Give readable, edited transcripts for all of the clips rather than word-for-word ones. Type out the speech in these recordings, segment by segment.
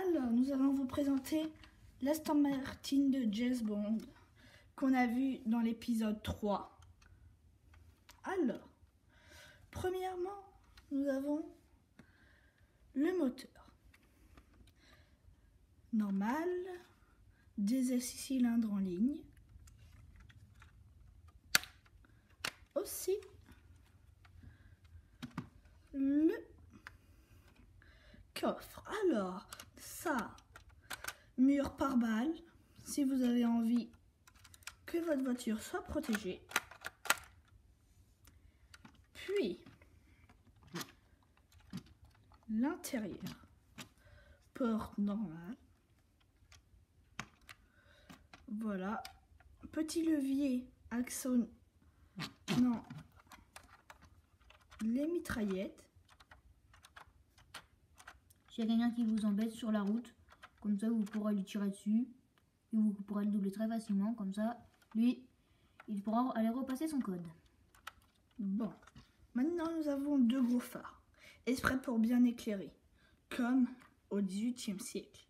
Alors, nous allons vous présenter l'Aston Martin de James Bond qu'on a vu dans l'épisode 3. Alors, premièrement, nous avons le moteur. Normal, des 6 cylindres en ligne. Aussi, le coffre. Alors, ça, mur par balle, si vous avez envie que votre voiture soit protégée. Puis, l'intérieur, porte normale. Voilà, petit levier, axon, non, les mitraillettes. S'il y a quelqu'un qui vous embête sur la route, comme ça vous pourrez lui tirer dessus et vous pourrez le doubler très facilement, comme ça lui il pourra aller repasser son code. Bon, maintenant nous avons deux gros phares, exprès pour bien éclairer, comme au XVIIIe siècle.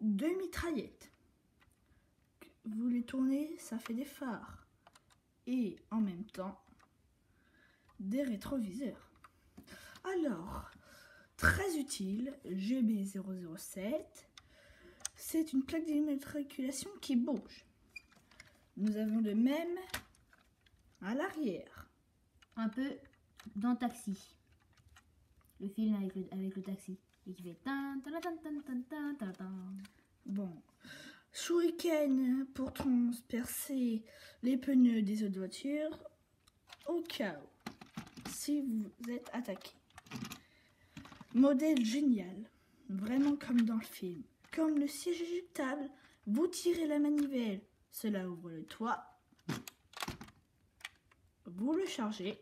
Deux mitraillettes, vous les tournez, ça fait des phares, et en même temps des rétroviseurs. Alors, très utile, GB007, c'est une plaque d'immatriculation qui bouge. Nous avons de même à l'arrière. Un peu dans Taxi, le film avec le taxi, et qui fait tan tan tan tan tan tan tan tan. Bon, shuriken pour transpercer les pneus des autres voitures au cas où, si vous êtes attaqué. Modèle génial, vraiment comme dans le film. Comme le siège éjectable, vous tirez la manivelle, cela ouvre le toit. Vous le chargez,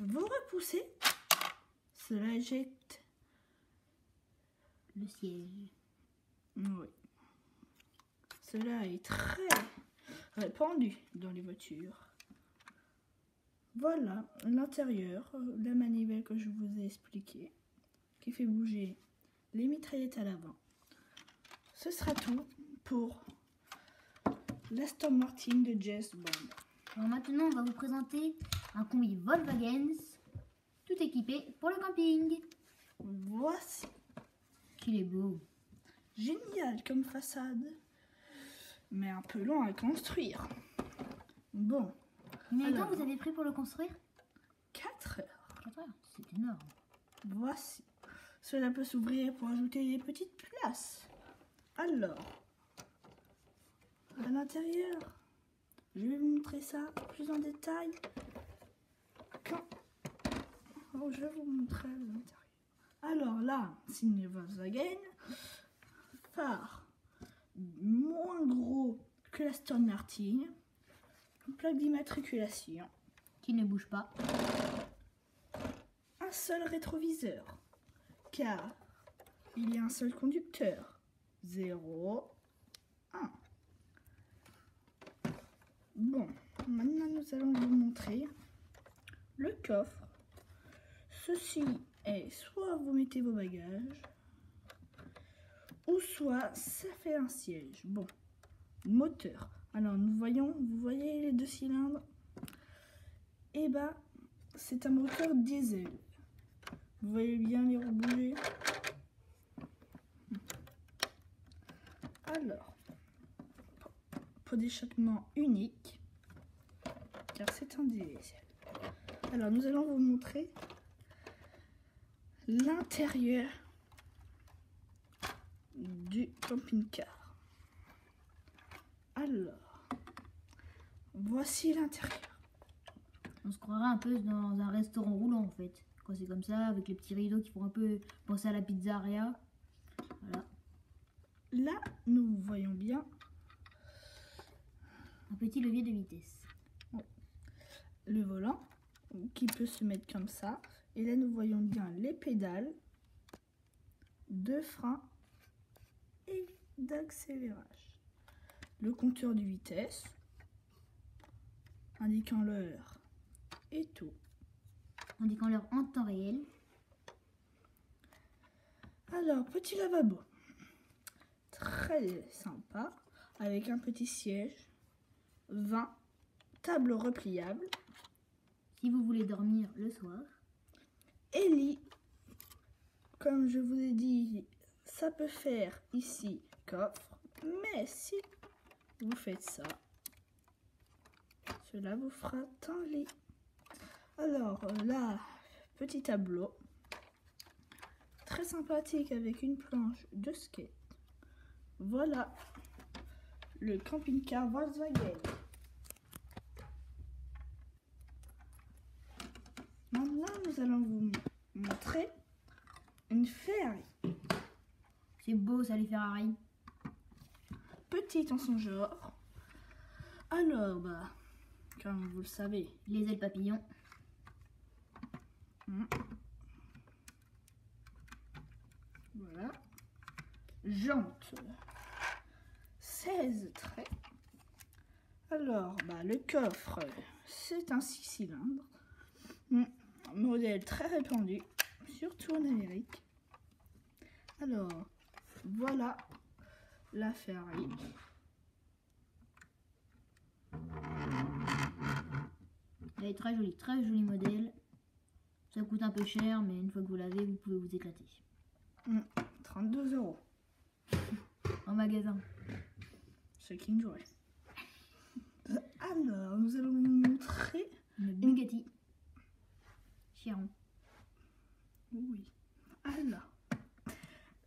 vous repoussez, cela éjecte Le siège. Oui. Cela est très répandu dans les voitures. Voilà l'intérieur, la manivelle que je vous ai expliquée, qui fait bouger les mitraillettes à l'avant. Ce sera tout pour l'Aston Martin de James Bond. Alors maintenant on va vous présenter un combi Volkswagen tout équipé pour le camping. Voici. Qu'il est beau. Génial comme façade, mais un peu long à construire. Bon. Combien de temps Alors, vous avez pris pour le construire? 4 heures. 4 heures, c'est énorme. Voici. Cela peut s'ouvrir pour ajouter des petites places. Alors, à l'intérieur, je vais vous montrer ça plus en détail. Je vais vous montrer l'intérieur. Alors là, signe Volkswagen, phare moins gros que l'Aston Martin, plaque d'immatriculation, Qui ne bouge pas. un seul rétroviseur, car il y a un seul conducteur, 0, 1. Bon, maintenant nous allons vous montrer le coffre. Ceci est soit vous mettez vos bagages, ou soit ça fait un siège. Bon, moteur. Alors nous voyons, vous voyez les 2 cylindres? Eh ben, c'est un moteur diesel. Vous voyez bien les roues bouger? Alors, pot d'échappement unique, car c'est un diesel. Alors nous allons vous montrer l'intérieur du camping-car. Alors, voici l'intérieur. On se croirait un peu dans un restaurant roulant en fait. Quand c'est comme ça, avec les petits rideaux qui font un peu penser à la pizzeria. Voilà. Là, nous voyons bien Un petit levier de vitesse. le volant qui peut se mettre comme ça. Et là, nous voyons bien les pédales de frein et d'accélérage. Le compteur de vitesse indiquant l'heure et tout. Indiquant l'heure en temps réel. Alors, petit lavabo. très sympa avec un petit siège, 20 tables repliables Si vous voulez dormir le soir. et lit. Comme je vous ai dit, ça peut faire ici coffre, mais si vous faites ça, cela vous fera un lit. Alors là, petit tableau, très sympathique avec une planche de skate. Voilà le camping-car Volkswagen. Maintenant, nous allons vous montrer une Ferrari. C'est beau ça les Ferrari. Petite en son genre. Alors, comme vous le savez, Les ailes papillons. voilà. Jantes. 16 traits. Alors, le coffre, c'est un 6 cylindres. Modèle très répandu, surtout en Amérique. Alors, voilà la Ferrari. Elle est très joli modèle. Ça coûte un peu cher, mais une fois que vous l'avez, vous pouvez vous éclater. 32 €. En magasin. Ce qui me jouait. Alors, nous allons vous montrer. Une Bugatti Chiron. Oui. Alors,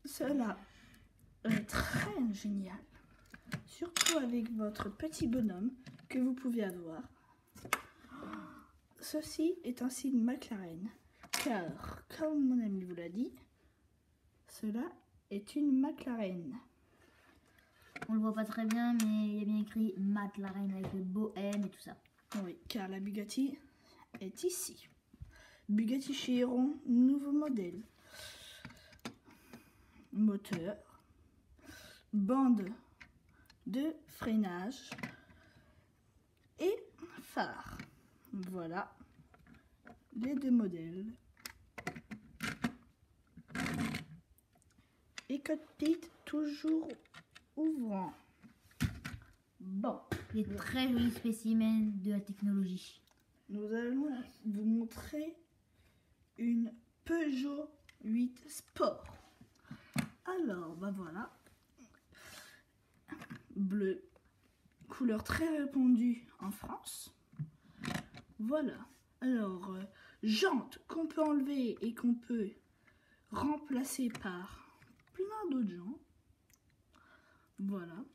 cela est très génial. Surtout avec votre petit bonhomme que vous pouvez avoir. Ceci est un signe McLaren. Car, comme mon ami vous l'a dit, cela est une McLaren. On le voit pas très bien, mais il y a bien écrit McLaren avec le beau M et tout ça. Oui, car la Bugatti est ici. Bugatti Chiron, nouveau modèle. Moteur. Bande de freinage. Et phare. Voilà les deux modèles. Et cockpit toujours ouvrant. Bon. Des très jolis spécimens de la technologie. Nous allons vous montrer une Peugeot 8 Sport. Alors, voilà. Bleu. Couleur très répandue en France. Voilà. Alors, jantes qu'on peut enlever et qu'on peut remplacer par plein d'autres jantes. Voilà.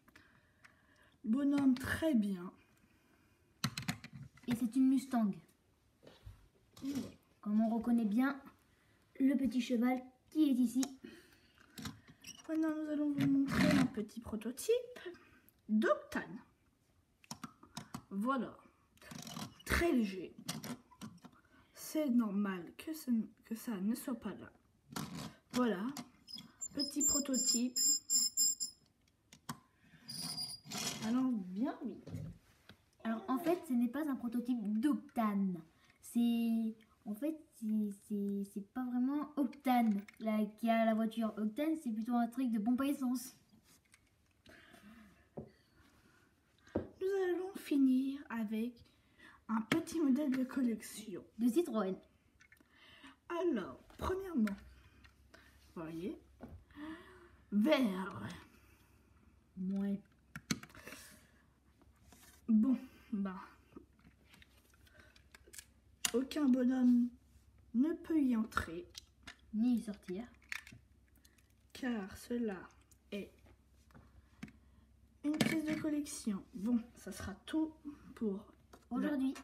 Bonhomme très bien. Et c'est une Mustang. Comme on reconnaît bien le petit cheval qui est ici. Maintenant, nous allons vous montrer un petit prototype d'Octane. Voilà. Très léger. C'est normal que ça ne soit pas là. Voilà. Petit prototype. Alors, bien vite. Alors en fait, ce n'est pas un prototype d'Octane. C'est pas vraiment Octane là, qui a la voiture. Octane, c'est plutôt un truc de pompe à essence. Nous allons finir avec un petit modèle de collection. De Citroën. Alors, premièrement, vous voyez, vert. Ouais. Bon, aucun bonhomme ne peut y entrer, Ni y sortir. car cela est une pièce de collection. Bon, ça sera tout pour Aujourd'hui.